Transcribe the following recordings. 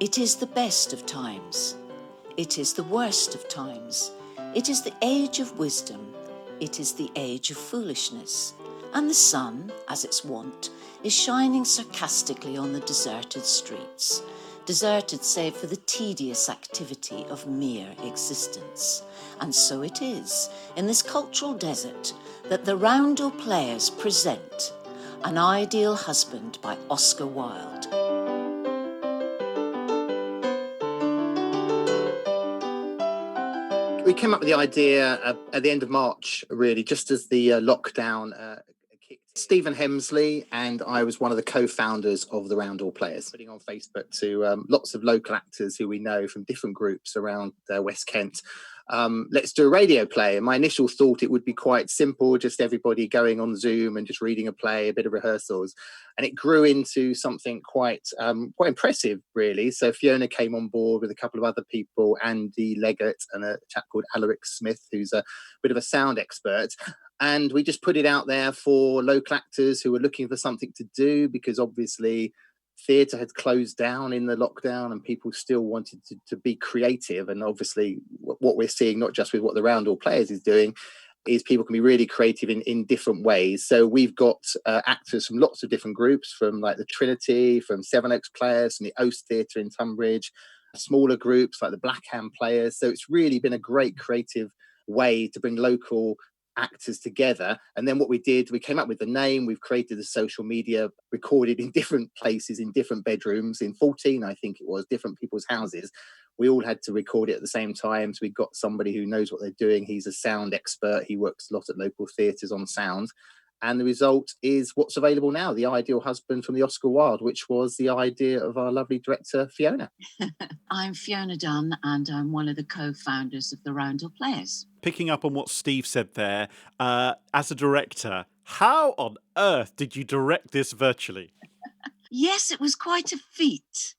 It is the best of times. It is the worst of times. It is the age of wisdom. It is the age of foolishness. And the sun, as its wont, is shining sarcastically on the deserted streets. Deserted save for the tedious activity of mere existence. And so it is, in this cultural desert, that the Roundel Players present An Ideal Husband by Oscar Wilde. We came up with the idea at the end of March, really, just as the lockdown kicked. Stephen Hemsley and I was one of the co-founders of the Roundel Players, putting on Facebook to lots of local actors who we know from different groups around West Kent. Let's do a radio play. And my initial thought, it would be quite simple, just everybody going on Zoom and just reading a play, a bit of rehearsals. And it grew into something quite impressive, really. So Fiona came on board with a couple of other people, Andy Leggett and a chap called Alaric Smith, who's a bit of a sound expert. And we just put it out there for local actors who were looking for something to do, because obviously theatre had closed down in the lockdown and people still wanted to be creative. And obviously what we're seeing, not just with what the Roundel Players is doing, is people can be really creative in different ways. So we've got actors from lots of different groups, from like the Trinity, from Seven Oaks Players, from the Oast Theatre in Tunbridge, smaller groups like the Blackham Players. So it's really been a great creative way to bring local actors together. And then what we did, we came up with the name, we've created the social media, recorded in different places, in different bedrooms, in 14, I think it was, different people's houses. We all had to record it at the same time. So we got somebody who knows what they're doing. He's a sound expert. He works a lot at local theatres on sound. And the result is what's available now, The Ideal Husband from the Oscar Wilde, which was the idea of our lovely director, Fiona. I'm Fiona Dunn, and I'm one of the co-founders of the Roundel Players. Picking up on what Steve said there, as a director, how on earth did you direct this virtually? Yes, it was quite a feat,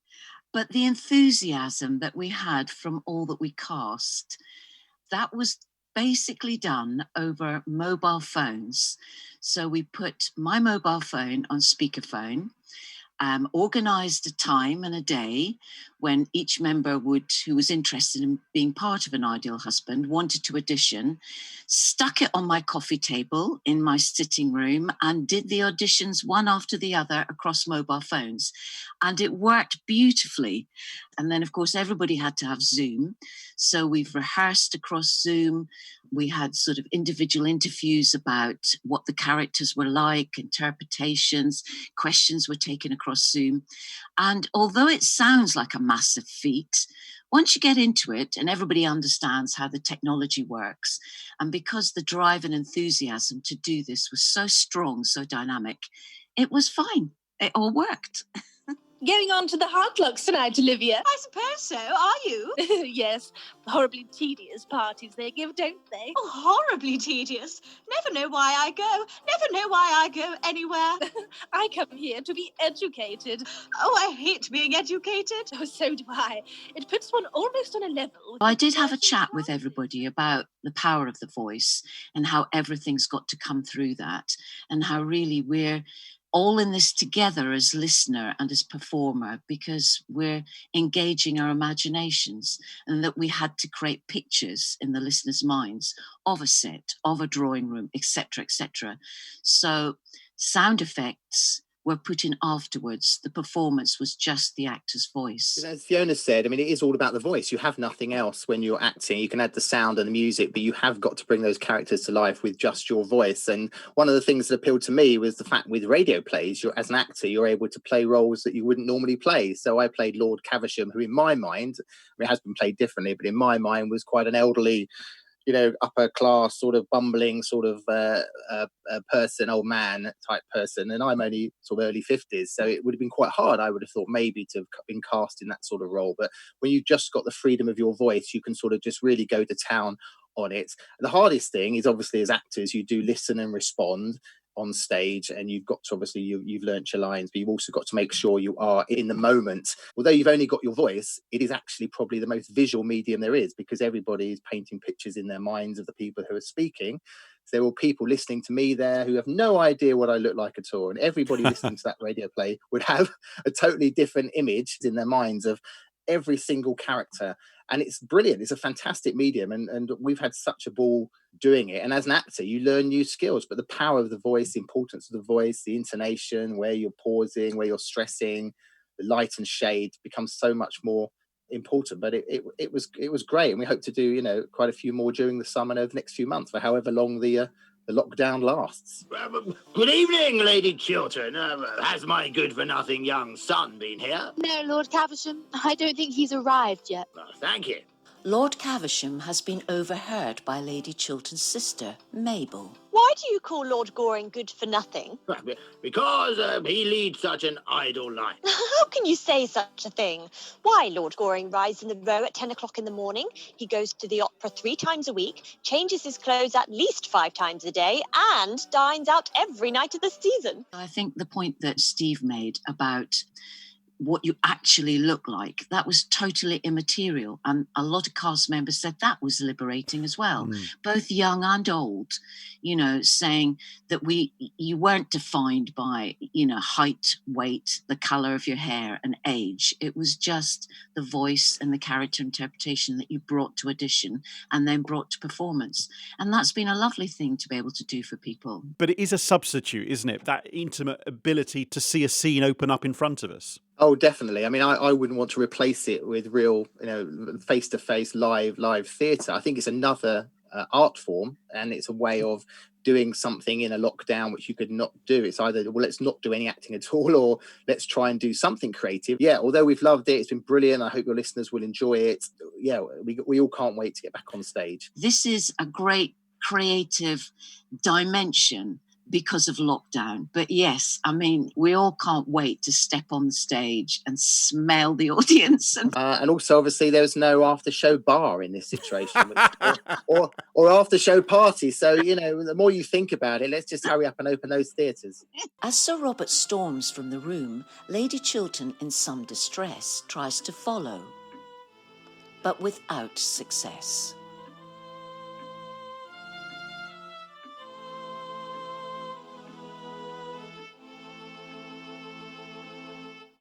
but the enthusiasm that we had from all that we cast, that was basically done over mobile phones. So we put my mobile phone on speakerphone, organised a time and a day when each member who was interested in being part of An Ideal Husband, wanted to audition, stuck it on my coffee table in my sitting room and did the auditions one after the other across mobile phones. And it worked beautifully. And then, of course, everybody had to have Zoom. So we've rehearsed across Zoom. We had sort of individual interviews about what the characters were like, interpretations, questions were taken across Zoom. And although it sounds like a massive feat, once you get into it and everybody understands how the technology works, and because the drive and enthusiasm to do this was so strong, so dynamic, it was fine. It all worked. Going on to the hard knocks tonight, Olivia. I suppose so. Are you? Yes. Horribly tedious parties they give, don't they? Oh, horribly tedious. Never know why I go. Never know why I go anywhere. I come here to be educated. Oh, I hate being educated. Oh, so do I. It puts one almost on a level. I did have a chat with everybody about the power of the voice and how everything's got to come through that, and how really we're all in this together as listener and as performer, because we're engaging our imaginations, and that we had to create pictures in the listeners' minds of a set, of a drawing room, etc., etc. So sound effects were put in afterwards. The performance was just the actor's voice. As Fiona said, I mean, it is all about the voice. You have nothing else when you're acting. You can add the sound and the music, but you have got to bring those characters to life with just your voice. And one of the things that appealed to me was the fact with radio plays, as an actor, you're able to play roles that you wouldn't normally play. So I played Lord Caversham, who in my mind, I mean, it has been played differently, but in my mind was quite an elderly, upper class, sort of bumbling, sort of person, old man type person. And I'm only sort of early 50s. So it would have been quite hard, I would have thought, maybe to have been cast in that sort of role. But when you've just got the freedom of your voice, you can sort of just really go to town on it. The hardest thing is obviously as actors, you do listen and respond on stage, and you've got to obviously you've learnt your lines, but you've also got to make sure you are in the moment. Although you've only got your voice, it is actually probably the most visual medium there is, because everybody is painting pictures in their minds of the people who are speaking. So there were people listening to me there who have no idea what I look like at all, and everybody listening to that radio play would have a totally different image in their minds of every single character, and it's brilliant. It's a fantastic medium, and we've had such a ball doing it. And as an actor, you learn new skills, but the power of the voice, the importance of the voice, the intonation, where you're pausing, where you're stressing, the light and shade becomes so much more important. But it was great, and we hope to do quite a few more during the summer and over the next few months, for however long the lockdown lasts. Good evening, Lady Chiltern. Has my good-for-nothing young son been here? No, Lord Caversham, I don't think he's arrived yet. Thank you. Lord Caversham has been overheard by Lady Chiltern's sister, Mabel. Why do you call Lord Goring good for nothing? Because he leads such an idle life. How can you say such a thing? Why, Lord Goring rides in the Row at 10 o'clock in the morning. He goes to the opera 3 times a week, changes his clothes at least 5 times a day, and dines out every night of the season. I think the point that Steve made about what you actually look like, that was totally immaterial. And a lot of cast members said that was liberating as well, both young and old, saying that you weren't defined by, height, weight, the colour of your hair and age. It was just the voice and the character interpretation that you brought to audition and then brought to performance. And that's been a lovely thing to be able to do for people. But it is a substitute, isn't it? That intimate ability to see a scene open up in front of us. Oh, definitely. I mean, I wouldn't want to replace it with real, face-to-face live theatre. I think it's another art form, and it's a way of doing something in a lockdown which you could not do. It's either, well, let's not do any acting at all, or let's try and do something creative. Yeah, although we've loved it, it's been brilliant. I hope your listeners will enjoy it. Yeah, we all can't wait to get back on stage. This is a great creative dimension because of lockdown. But yes, I mean, we all can't wait to step on the stage and smell the audience. And also, obviously, there's no after-show bar in this situation, or after-show party. So, the more you think about it, let's just hurry up and open those theatres. As Sir Robert storms from the room, Lady Chiltern, in some distress, tries to follow, but without success.